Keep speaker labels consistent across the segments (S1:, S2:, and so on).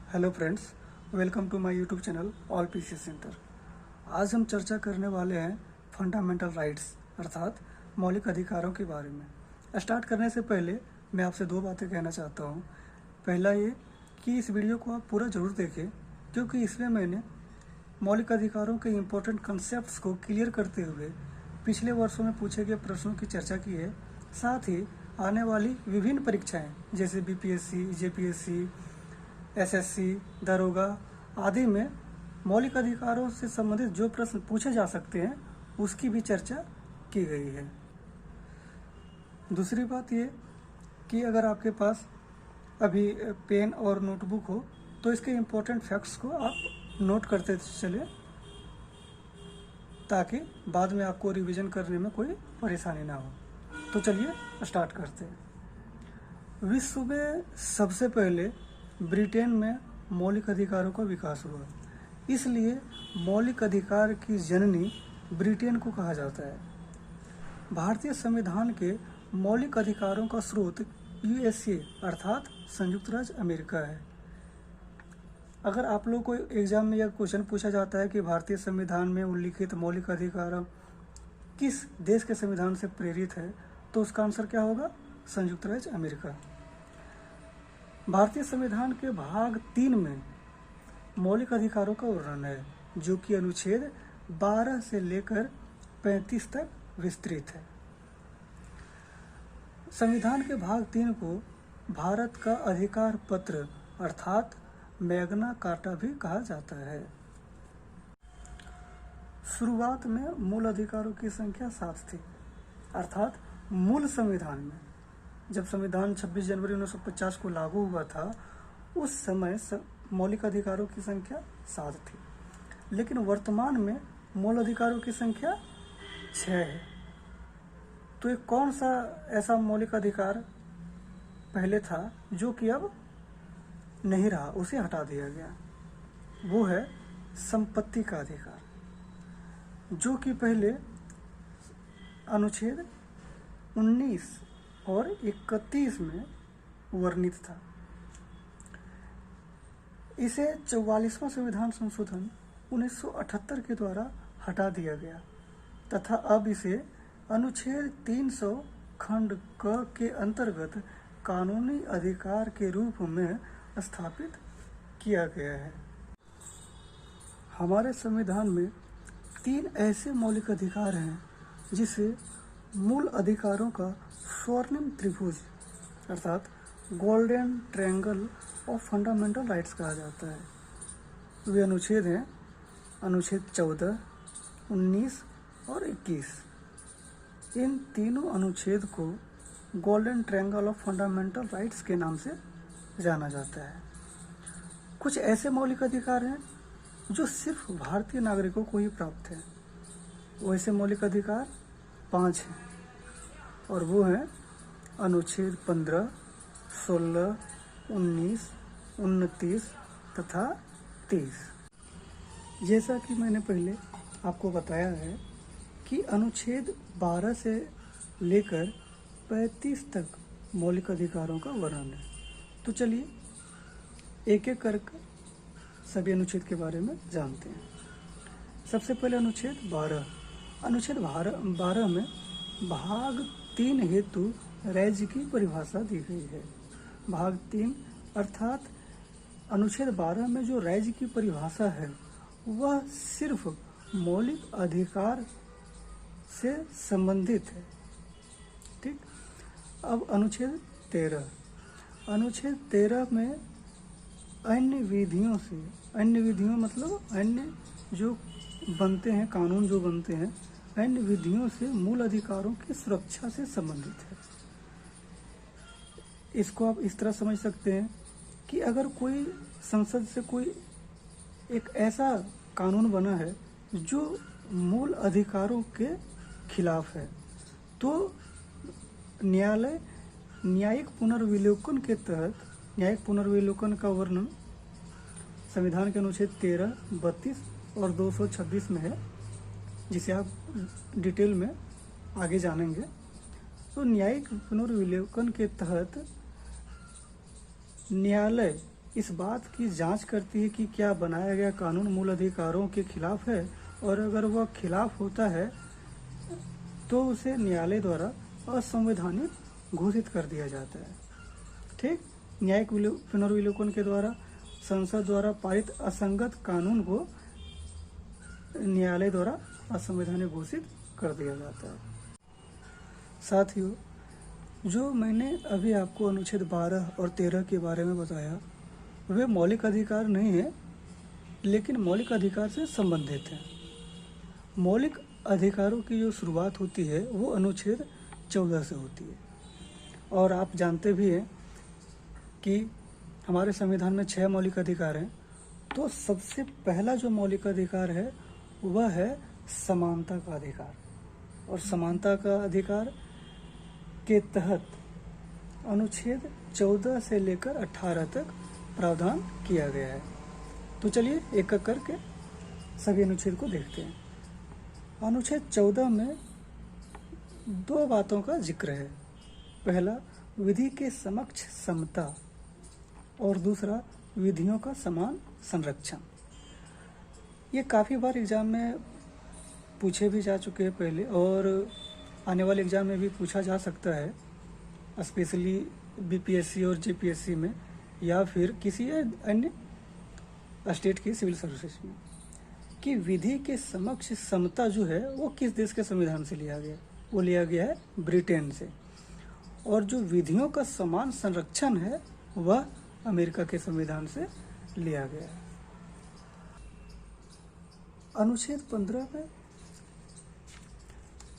S1: Hello friends, welcome to my YouTube channel All PC Centre. आज हम चर्चा करने वाले हैं फंडामेंटल राइट्स अर्थात मौलिक अधिकारों के बारे में। स्टार्ट करने से पहले मैं आपसे दो बातें कहना चाहता हूँ। पहला ये कि इस वीडियो को आप पूरा ज़रूर देखें, क्योंकि इसमें मैंने मौलिक अधिकारों के इम्पोर्टेंट कंसेप्ट्स को क्लियर करते हुए पिछले वर्षों में पूछे गए प्रश्नों की चर्चा की है। साथ ही आने वाली विभिन्न परीक्षाएँ जैसे बीपीएससी, जेपीएससी, एसएससी, दरोगा आदि में मौलिक अधिकारों से संबंधित जो प्रश्न पूछे जा सकते हैं उसकी भी चर्चा की गई है। दूसरी बात ये कि अगर आपके पास अभी पेन और नोटबुक हो तो इसके इम्पोर्टेंट फैक्ट्स को आप नोट करते चले, ताकि बाद में आपको रिवीजन करने में कोई परेशानी ना हो। तो चलिए स्टार्ट करते हैं। विश्व में सबसे पहले ब्रिटेन में मौलिक अधिकारों का विकास हुआ, इसलिए मौलिक अधिकार की जननी ब्रिटेन को कहा जाता है। भारतीय संविधान के मौलिक अधिकारों का स्रोत यूएसए अर्थात संयुक्त राज्य अमेरिका है। अगर आप लोग को एग्जाम में यह क्वेश्चन पूछा जाता है कि भारतीय संविधान में उल्लिखित मौलिक अधिकार किस देश के संविधान से प्रेरित है, तो उसका आंसर क्या होगा? संयुक्त राज्य अमेरिका। भारतीय संविधान के भाग 3 में मौलिक अधिकारों का वर्णन है, जो कि अनुच्छेद 12 से लेकर 35 तक विस्तृत है। संविधान के भाग 3 को भारत का अधिकार पत्र अर्थात मैग्ना कार्टा भी कहा जाता है। शुरुआत में मूल अधिकारों की संख्या 7 थी, अर्थात मूल संविधान में जब संविधान 26 जनवरी 1950 को लागू हुआ था, उस समय मौलिक अधिकारों की संख्या 7 थी। लेकिन वर्तमान में मूल अधिकारों की संख्या 6 है। तो एक कौन सा ऐसा मौलिक अधिकार पहले था जो कि अब नहीं रहा, उसे हटा दिया गया? वो है संपत्ति का अधिकार, जो कि पहले अनुच्छेद 19 और 31 में वर्णित था। इसे 44वां संविधान संशोधन 1978 के द्वारा हटा दिया गया तथा अब इसे अनुच्छेद 300 खंड क के अंतर्गत कानूनी अधिकार के रूप में स्थापित किया गया है। हमारे संविधान में 3 ऐसे मौलिक अधिकार हैं जिसे मूल अधिकारों का स्वर्णिम त्रिभुज अर्थात golden triangle of fundamental rights कहा जाता है। वे अनुच्छेद हैं अनुच्छेद 14, 19 और 21। इन तीनों अनुच्छेद को golden triangle of fundamental rights के नाम से जाना जाता है। कुछ ऐसे मौलिक अधिकार हैं जो सिर्फ भारतीय नागरिकों को ही प्राप्त हैं। वैसे मौलिक अधिकार 5 हैं और वो हैं अनुच्छेद 15, 16, 19, 29 तथा 30। जैसा कि मैंने पहले आपको बताया है कि अनुच्छेद 12 से लेकर 35 तक मौलिक अधिकारों का वर्णन है। तो चलिए एक एक करके सभी अनुच्छेद के बारे में जानते हैं। सबसे पहले अनुच्छेद 12। अनुच्छेद 12 में भाग 3 हेतु राज्य की परिभाषा दी गई है। भाग 3 अर्थात अनुच्छेद 12 में जो राज्य की परिभाषा है वह सिर्फ मौलिक अधिकार से संबंधित है। ठीक। अब अनुच्छेद 13। अनुच्छेद 13 में अन्य विधियों मतलब अन्य जो बनते हैं, कानून जो बनते हैं, अन्य विधियों से मूल अधिकारों की सुरक्षा से संबंधित है। इसको आप इस तरह समझ सकते हैं कि अगर कोई संसद से कोई एक ऐसा कानून बना है जो मूल अधिकारों के खिलाफ है, तो न्यायालय न्यायिक पुनर्विलोकन के तहत, न्यायिक पुनर्विलोकन का वर्णन संविधान के अनुच्छेद 13, 32 और 226 में है, जिसे आप डिटेल में आगे जानेंगे। तो न्यायिक पुनर्विलोकन के तहत न्यायालय इस बात की जांच करती है कि क्या बनाया गया कानून मूल अधिकारों के खिलाफ है, और अगर वह खिलाफ होता है तो उसे न्यायालय द्वारा असंवैधानिक घोषित कर दिया जाता है। ठीक, न्यायिक पुनर्विलोकन के द्वारा संसद द्वारा पारित असंगत कानून को न्यायालय द्वारा असंवैधानिक घोषित कर दिया जाता है। साथियों, जो मैंने अभी आपको अनुच्छेद 12 और 13 के बारे में बताया वे मौलिक अधिकार नहीं है, लेकिन मौलिक अधिकार से संबंधित है। मौलिक अधिकारों की जो शुरुआत होती है वो अनुच्छेद 14 से होती है, और आप जानते भी हैं कि हमारे संविधान में 6 मौलिक अधिकार हैं। तो सबसे पहला जो मौलिक अधिकार है वह है समानता का अधिकार, और समानता का अधिकार के तहत अनुच्छेद 14 से लेकर 18 तक प्रावधान किया गया है। तो चलिए एक एक करके सभी अनुच्छेद को देखते हैं। अनुच्छेद 14 में 2 बातों का जिक्र है। पहला, विधि के समक्ष समता, और दूसरा, विधियों का समान संरक्षण। ये काफ़ी बार एग्जाम में पूछे भी जा चुके हैं पहले, और आने वाले एग्जाम में भी पूछा जा सकता है, स्पेशली बीपीएससी और जीपीएससी में, या फिर किसी अन्य स्टेट की सिविल सर्विसेज में, कि विधि के समक्ष समता जो है वो किस देश के संविधान से लिया गया? वो लिया गया है ब्रिटेन से। और जो विधियों का समान संरक्षण है वह अमेरिका के संविधान से लिया गया है। अनुच्छेद 15 में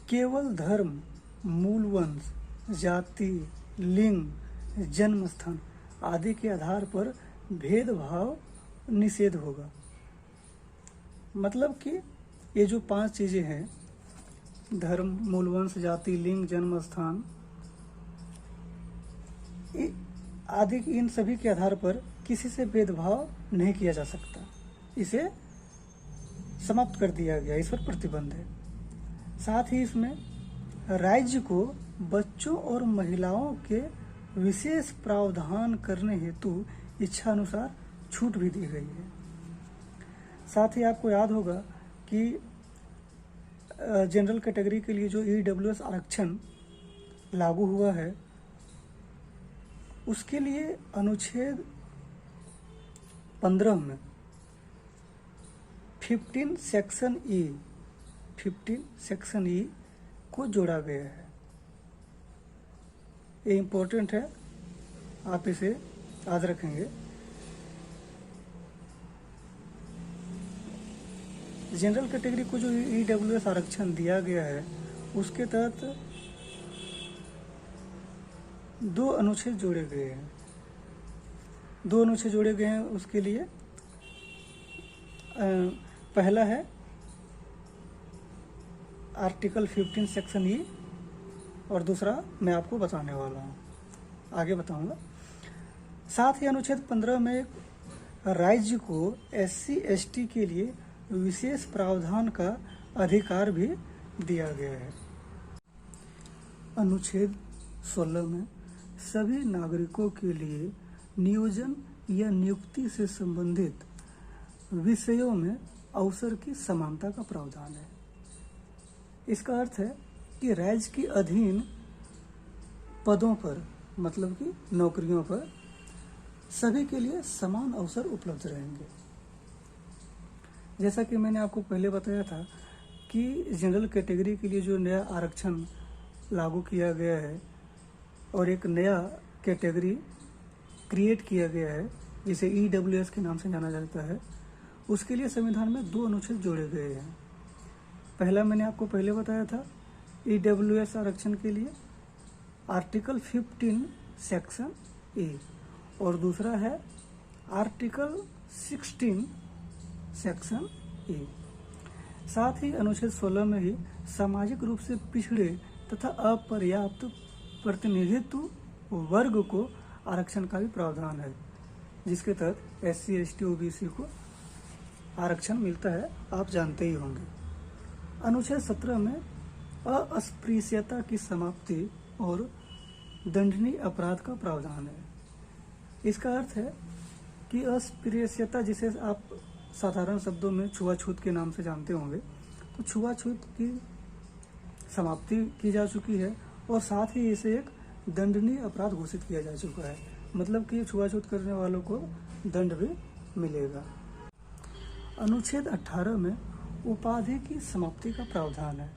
S1: केवल धर्म, मूल वंश, जाति, लिंग, जन्म स्थान आदि के आधार पर भेदभाव निषेध होगा। मतलब कि ये जो 5 चीज़ें हैं, धर्म, मूल वंश, जाति, लिंग, जन्म स्थान आदि, इन सभी के आधार पर किसी से भेदभाव नहीं किया जा सकता। इसे समाप्त कर दिया गया, इस पर प्रतिबंध है। साथ ही इसमें राज्य को बच्चों और महिलाओं के विशेष प्रावधान करने हेतु इच्छा अनुसार छूट भी दी गई है। साथ ही आपको याद होगा कि जनरल कैटेगरी के लिए जो ईडब्ल्यूएस आरक्षण लागू हुआ है उसके लिए अनुच्छेद 15 में 15 सेक्शन ई को जोड़ा गया है। ये इम्पोर्टेंट है, आप इसे याद रखेंगे। जनरल कैटेगरी को जो ईडब्ल्यूएस आरक्षण दिया गया है उसके तहत 2 अनुच्छेद जोड़े गए हैं। 2 अनुच्छेद जोड़े गए हैं उसके लिए। पहला है आर्टिकल 15 सेक्शन ई, और दूसरा मैं आपको बताने वाला हूँ, आगे बताऊंगा। साथ ही अनुच्छेद 15 में राज्य को SC/ST के लिए विशेष प्रावधान का अधिकार भी दिया गया है। अनुच्छेद 16 में सभी नागरिकों के लिए नियोजन या नियुक्ति से संबंधित विषयों में अवसर की समानता का प्रावधान है। इसका अर्थ है कि राज्य के अधीन पदों पर, मतलब कि नौकरियों पर सभी के लिए समान अवसर उपलब्ध रहेंगे। जैसा कि मैंने आपको पहले बताया था कि जनरल कैटेगरी के लिए जो नया आरक्षण लागू किया गया है और एक नया कैटेगरी क्रिएट किया गया है जिसे ईडब्ल्यूएस के नाम से जाना जाता है, उसके लिए संविधान में 2 अनुच्छेद जोड़े गए हैं। पहला मैंने आपको पहले बताया था ईडब्ल्यूएस आरक्षण के लिए आर्टिकल 15 सेक्शन ए, और दूसरा है आर्टिकल 16 सेक्शन ए। साथ ही अनुच्छेद 16 में ही सामाजिक रूप से पिछड़े तथा अपर्याप्त प्रतिनिधित्व वर्ग को आरक्षण का भी प्रावधान है, जिसके तहत SC, ST, OBC को आरक्षण मिलता है, आप जानते ही होंगे। अनुच्छेद 17 में अस्पृश्यता की समाप्ति और दंडनीय अपराध का प्रावधान है। इसका अर्थ है कि अस्पृश्यता, जिसे आप साधारण शब्दों में छुआछूत के नाम से जानते होंगे, तो छुआछूत की समाप्ति की जा चुकी है और साथ ही इसे एक दंडनीय अपराध घोषित किया जा चुका है। मतलब कि छुआछूत करने वालों को दंड भी मिलेगा। अनुच्छेद 18 में उपाधि की समाप्ति का प्रावधान है।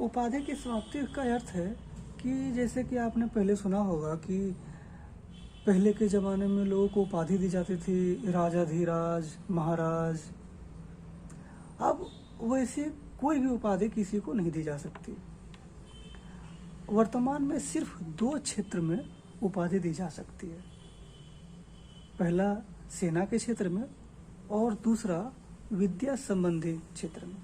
S1: उपाधि की समाप्ति का अर्थ है कि जैसे कि आपने पहले सुना होगा कि पहले के ज़माने में लोगों को उपाधि दी जाती थी, राजाधिराज, महाराज। अब वैसे कोई भी उपाधि किसी को नहीं दी जा सकती। वर्तमान में सिर्फ 2 क्षेत्र में उपाधि दी जा सकती है। पहला सेना के क्षेत्र में और दूसरा विद्या संबंधी क्षेत्र में।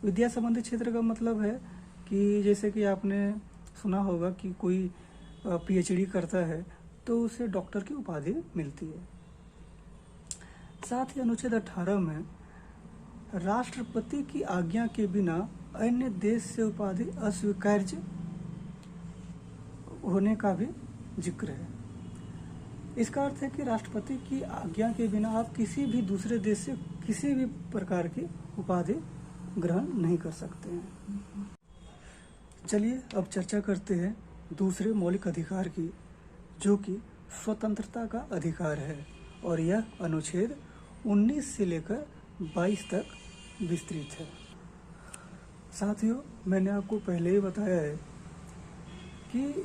S1: विद्या संबंधी क्षेत्र का मतलब है कि जैसे कि आपने सुना होगा कि कोई पीएचडी करता है तो उसे डॉक्टर की उपाधि मिलती है। साथ ही अनुच्छेद 18 में राष्ट्रपति की आज्ञा के बिना अन्य देश से उपाधि अस्वीकार्य होने का भी जिक्र है। इसका अर्थ है कि राष्ट्रपति की आज्ञा के बिना आप किसी भी दूसरे देश से किसी भी प्रकार की उपाधि ग्रहण नहीं कर सकते हैं। चलिए अब चर्चा करते हैं दूसरे मौलिक अधिकार की, जो कि स्वतंत्रता का अधिकार है और यह अनुच्छेद 19 से लेकर 22 तक विस्तृत है। साथियों, मैंने आपको पहले ही बताया है कि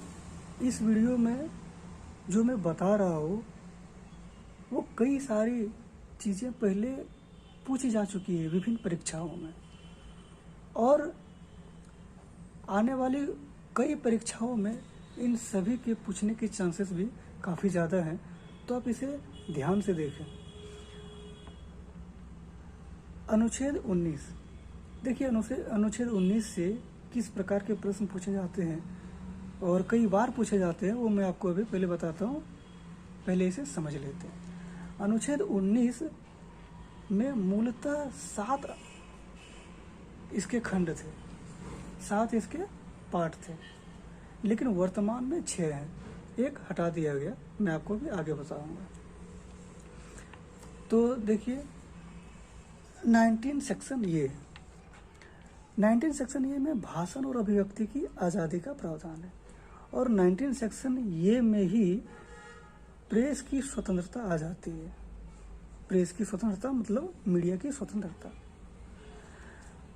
S1: इस वीडियो में जो मैं बता रहा हूँ वो कई सारी चीज़ें पहले पूछी जा चुकी है विभिन्न परीक्षाओं में, और आने वाली कई परीक्षाओं में इन सभी के पूछने के चांसेस भी काफ़ी ज़्यादा हैं, तो आप इसे ध्यान से देखें। अनुच्छेद 19, देखिए अनुच्छेद 19 से किस प्रकार के प्रश्न पूछे जाते हैं और कई बार पूछे जाते हैं, वो मैं आपको अभी पहले बताता हूँ। पहले इसे समझ लेते हैं। अनुच्छेद 19 में मूलतः 7 इसके खंड थे, 7 इसके पार्ट थे, लेकिन वर्तमान में 6 हैं। एक हटा दिया गया, मैं आपको भी आगे बताऊंगा। तो देखिए 19 सेक्शन ये 19 सेक्शन ये में भाषण और अभिव्यक्ति की आज़ादी का प्रावधान है, और 19 सेक्शन ये में ही प्रेस की स्वतंत्रता आ जाती है। प्रेस की स्वतंत्रता मतलब मीडिया की स्वतंत्रता।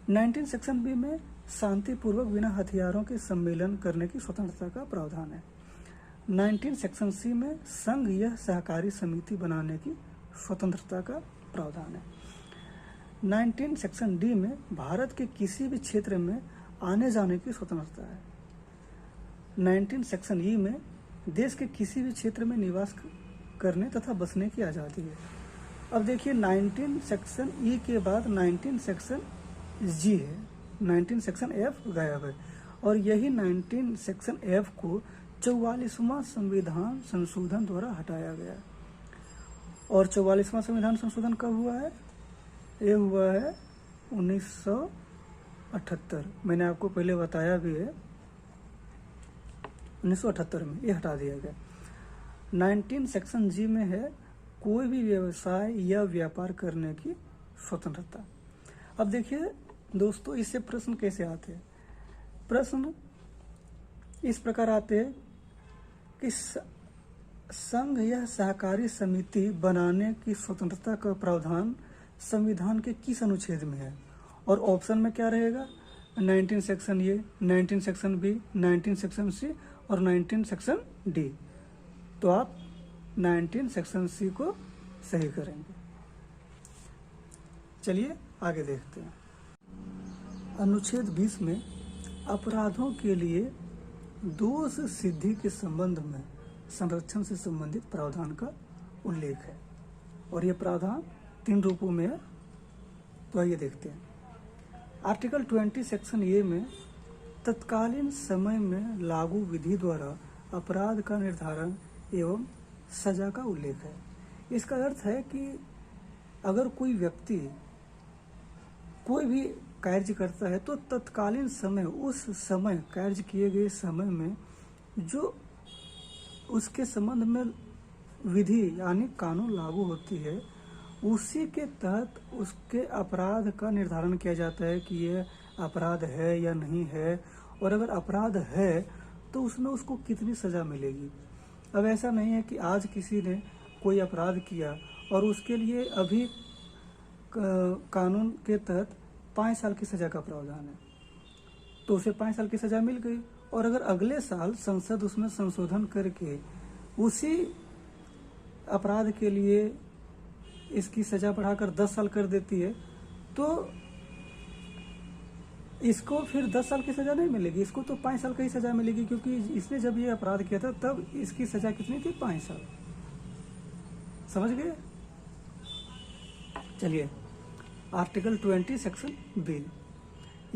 S1: 19 सेक्शन बी में शांतिपूर्वक बिना हथियारों के सम्मेलन करने की स्वतंत्रता का प्रावधान है। 19 सेक्शन सी में संघ या सहकारी समिति बनाने की स्वतंत्रता का प्रावधान है। 19 सेक्शन डी में भारत के किसी भी क्षेत्र में आने जाने की स्वतंत्रता है। 19 सेक्शन ई में देश के किसी भी क्षेत्र में निवास करने तथा बसने की आज़ादी है। अब देखिए 19 सेक्शन ई के बाद 19 सेक्शन जी है, 19 सेक्शन एफ गायब है, और यही 19 सेक्शन एफ को 44वां संविधान संशोधन द्वारा हटाया गया। और 44वां संविधान संशोधन कब हुआ है? ये हुआ है 1978। मैंने आपको पहले बताया भी है, 1978 में ये हटा दिया गया। 19 सेक्शन जी में है कोई भी व्यवसाय या व्यापार करने की स्वतंत्रता। अब देखिए दोस्तों, इससे प्रश्न कैसे आते हैं? प्रश्न इस प्रकार आते हैं कि संघ या सहकारी समिति बनाने की स्वतंत्रता का प्रावधान संविधान के किस अनुच्छेद में है? और ऑप्शन में क्या रहेगा? 19 section A, 19 section B, 19 section C और 19 सेक्शन डी। तो आप 19 सेक्शन सी को सही करेंगे। चलिए आगे देखते हैं। अनुच्छेद 20 में अपराधों के लिए दोष सिद्धि के संबंध में संरक्षण से संबंधित प्रावधान का उल्लेख है, और यह प्रावधान 3 रूपों में है। तो आइए देखते हैं। आर्टिकल 20 सेक्शन ए में तत्कालीन समय में लागू विधि द्वारा अपराध का निर्धारण एवं सजा का उल्लेख है। इसका अर्थ है कि अगर कोई व्यक्ति कोई भी कार्य करता है तो तत्कालीन समय, उस समय कार्य किए गए समय में जो उसके संबंध में विधि यानी कानून लागू होती है, उसी के तहत उसके अपराध का निर्धारण किया जाता है कि ये अपराध है या नहीं है, और अगर अपराध है तो उसमें उसको कितनी सज़ा मिलेगी। अब ऐसा नहीं है कि आज किसी ने कोई अपराध किया और उसके लिए अभी कानून के तहत 5 साल की सज़ा का प्रावधान है, तो उसे 5 साल की सज़ा मिल गई, और अगर अगले साल संसद उसमें संशोधन करके उसी अपराध के लिए इसकी सज़ा बढ़ाकर 10 साल कर देती है, तो इसको फिर 10 साल की सज़ा नहीं मिलेगी, इसको तो 5 साल का ही सज़ा मिलेगी, क्योंकि इसने जब ये अपराध किया था तब इसकी सज़ा कितनी थी, 5 साल। समझ गए। चलिए, आर्टिकल 20 सेक्शन बी,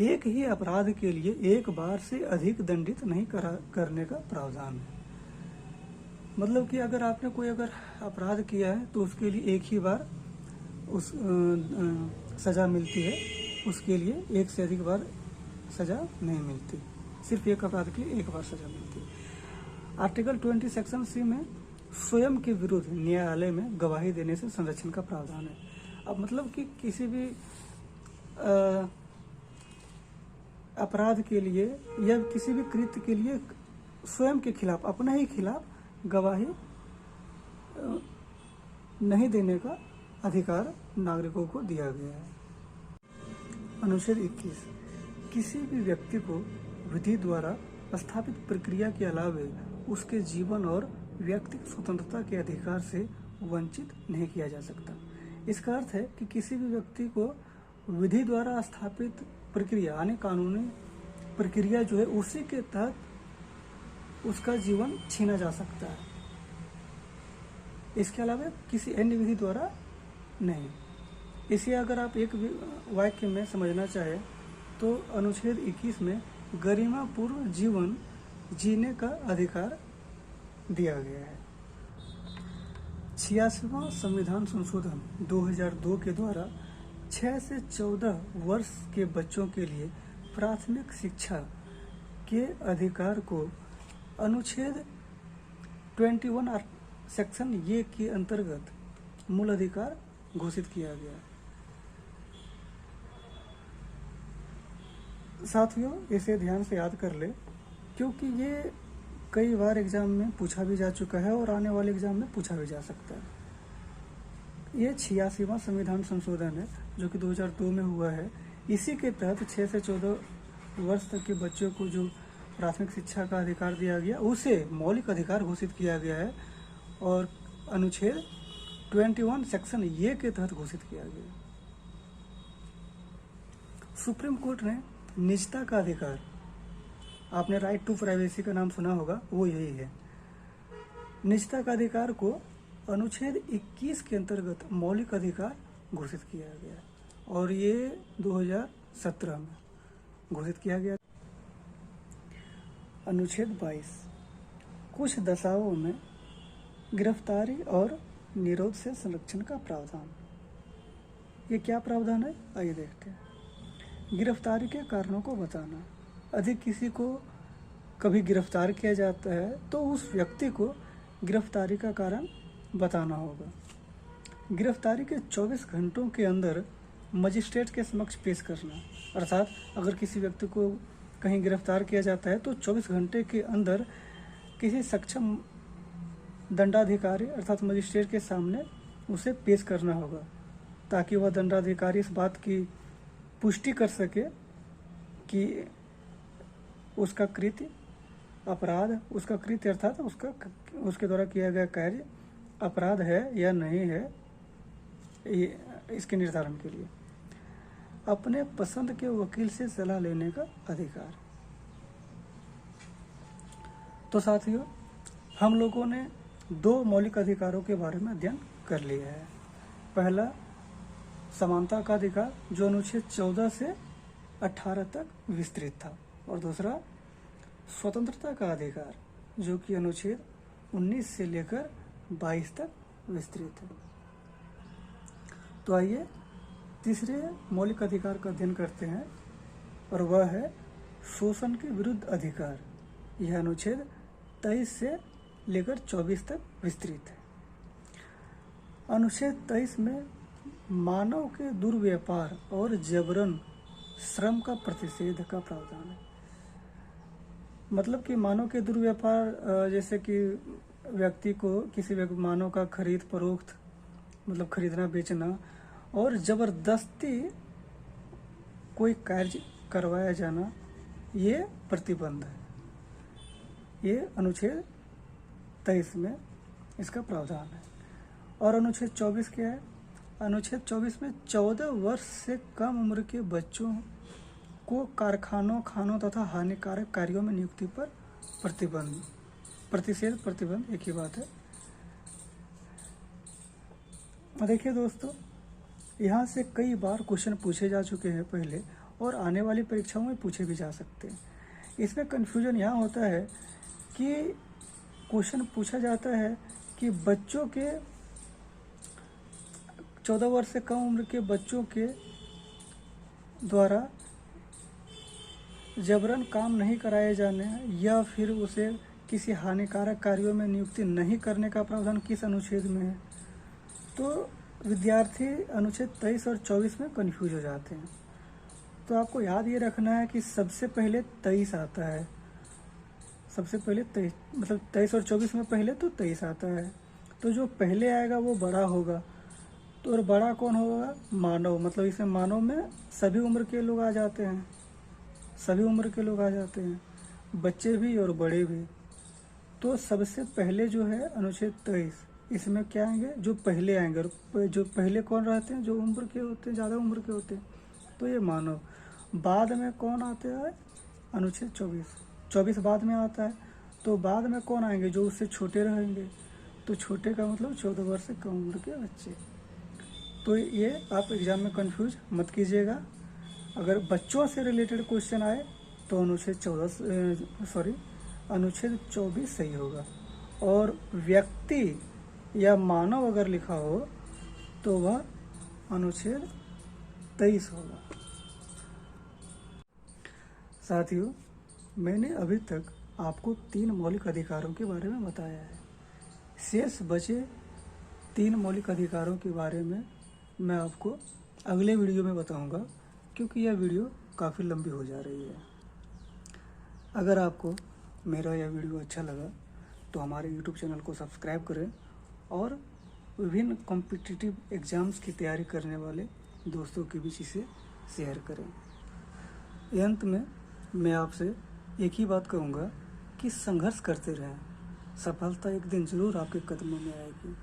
S1: एक ही अपराध के लिए एक बार से अधिक दंडित नहीं करने का प्रावधान है। मतलब कि अगर आपने कोई अपराध किया है तो उसके लिए एक ही बार उस सज़ा मिलती है, उसके लिए एक से अधिक बार सज़ा नहीं मिलती, सिर्फ एक अपराध के लिए एक बार सज़ा मिलती है। आर्टिकल 20 सेक्शन सी में स्वयं के विरुद्ध न्यायालय में गवाही देने से संरक्षण का प्रावधान है। अब मतलब कि किसी भी अपराध के लिए या किसी भी कृत्य के लिए स्वयं के खिलाफ, अपने ही खिलाफ गवाही नहीं देने का अधिकार नागरिकों को दिया गया है। अनुच्छेद 21, किसी भी व्यक्ति को विधि द्वारा स्थापित प्रक्रिया के अलावे उसके जीवन और व्यक्तिगत स्वतंत्रता के अधिकार से वंचित नहीं किया जा सकता। इसका अर्थ है कि किसी भी व्यक्ति को विधि द्वारा स्थापित प्रक्रिया यानी कानूनी प्रक्रिया जो है उसी के तहत उसका जीवन छीना जा सकता है, इसके अलावा किसी अन्य विधि द्वारा नहीं। इसे अगर आप एक वाक्य में समझना चाहे तो अनुच्छेद 21 में गरिमापूर्ण जीवन जीने का अधिकार दिया गया है। 86वां संविधान संशोधन 2002 के द्वारा 6 से 14 वर्ष के बच्चों के लिए प्राथमिक शिक्षा के अधिकार को अनुच्छेद 21 सेक्शन ये के अंतर्गत मूल अधिकार घोषित किया गया। साथियों, इसे ध्यान से याद कर ले, क्योंकि ये कई बार एग्जाम में पूछा भी जा चुका है और आने वाले एग्जाम में पूछा भी जा सकता है। ये 86वां संविधान संशोधन है जो कि 2002 में हुआ है। इसी के तहत 6 से 14 वर्ष तक के बच्चों को जो प्राथमिक शिक्षा का अधिकार दिया गया उसे मौलिक अधिकार घोषित किया गया है और अनुच्छेद 21 सेक्शन ये के तहत घोषित किया गया। सुप्रीम कोर्ट ने निजता का अधिकार, आपने राइट टू प्राइवेसी का नाम सुना होगा, वो यही है। निजता का अधिकार को अनुच्छेद 21 के अंतर्गत मौलिक अधिकार घोषित किया गया और ये 2017 में घोषित किया गया। अनुच्छेद 22, कुछ दशाओं में गिरफ्तारी और निरोध से संरक्षण का प्रावधान। ये क्या प्रावधान है, आइए देखते हैं। गिरफ्तारी के कारणों को बताना। अधिक किसी को कभी गिरफ्तार किया जाता है तो उस व्यक्ति को गिरफ्तारी का कारण बताना होगा। गिरफ्तारी के 24 घंटों के अंदर मजिस्ट्रेट के समक्ष पेश करना, अर्थात अगर किसी व्यक्ति को कहीं गिरफ्तार किया जाता है तो 24 घंटे के अंदर किसी सक्षम दंडाधिकारी अर्थात मजिस्ट्रेट के सामने उसे पेश करना होगा, ताकि वह दंडाधिकारी इस बात की पुष्टि कर सके कि उसका कृत्य अपराध, उसका कृत्य अर्थात उसके द्वारा किया गया कार्य अपराध है या नहीं है, इसके निर्धारण के लिए अपने पसंद के वकील से सलाह लेने का अधिकार। तो साथियों, हम लोगों ने 2 मौलिक अधिकारों के बारे में अध्ययन कर लिया है। पहला समानता का अधिकार जो अनुच्छेद 14 से 18 तक विस्तृत था, और दूसरा स्वतंत्रता का अधिकार जो कि अनुच्छेद 19 से लेकर 22 तक विस्तृत है। तो आइए तीसरे मौलिक अधिकार का अध्ययन करते हैं और वह है शोषण के विरुद्ध अधिकार। यह अनुच्छेद 23 से लेकर 24 तक विस्तृत है। अनुच्छेद 23 में मानव के दुर्व्यापार और जबरन श्रम का प्रतिषेध का प्रावधान है। मतलब कि मानव के दुर्व्यापार जैसे कि व्यक्ति को किसी मानव का खरीद फरोख्त मतलब खरीदना बेचना और ज़बरदस्ती कोई कार्य करवाया जाना, ये प्रतिबंध है। ये अनुच्छेद 23 में इसका प्रावधान है। और अनुच्छेद 24 क्या है? अनुच्छेद 24 में 14 वर्ष से कम उम्र के बच्चों को कारखानों, खानों तथा हानिकारक कार्यों में नियुक्ति पर प्रतिषेध, प्रतिबंध एक ही बात है। देखिए दोस्तों, यहाँ से कई बार क्वेश्चन पूछे जा चुके हैं पहले और आने वाली परीक्षाओं में पूछे भी जा सकते हैं। इसमें कन्फ्यूजन यहाँ होता है कि क्वेश्चन पूछा जाता है कि बच्चों के 14 वर्ष से कम उम्र के बच्चों के द्वारा जबरन काम नहीं कराए जाने या फिर उसे किसी हानिकारक कार्यों में नियुक्ति नहीं करने का प्रावधान किस अनुच्छेद में है। तो विद्यार्थी अनुच्छेद 23 और 24 में कंफ्यूज हो जाते हैं। तो आपको याद ये रखना है कि सबसे पहले 23 आता है, सबसे पहले 23 मतलब 23 और 24 में पहले तो 23 आता है। तो जो पहले आएगा वो बड़ा होगा। तो और बड़ा कौन होगा? मानव। मतलब इसमें मानव में सभी उम्र के लोग आ जाते हैं, सभी उम्र के लोग आ जाते हैं, बच्चे भी और बड़े भी। तो सबसे पहले जो है अनुच्छेद 23, इसमें क्या आएंगे? जो पहले आएंगे। और जो पहले कौन रहते हैं? जो उम्र के होते हैं, ज़्यादा उम्र के होते हैं, तो ये मानव। बाद में कौन आते हैं? अनुच्छेद 24 बाद में आता है। तो बाद में कौन आएंगे? जो उससे छोटे रहेंगे। तो छोटे का मतलब 14 वर्ष से कम उम्र के बच्चे। तो ये आप एग्जाम में कंफ्यूज मत कीजिएगा। अगर बच्चों से रिलेटेड क्वेश्चन आए तो अनुच्छेद 24 सही होगा। और व्यक्ति या मानव अगर लिखा हो तो वह अनुच्छेद 23 होगा। साथियों, मैंने अभी तक आपको 3 मौलिक अधिकारों के बारे में बताया है। शेष बचे 3 मौलिक अधिकारों के बारे में मैं आपको अगले वीडियो में बताऊंगा, क्योंकि यह वीडियो काफ़ी लंबी हो जा रही है। अगर आपको मेरा यह वीडियो अच्छा लगा तो हमारे YouTube चैनल को सब्सक्राइब करें और विभिन्न कॉम्पिटिटिव एग्ज़ाम्स की तैयारी करने वाले दोस्तों के बीच इसे शेयर करें। अंत में मैं आपसे एक ही बात कहूँगा कि संघर्ष करते रहें, सफलता एक दिन ज़रूर आपके कदमों में आएगी।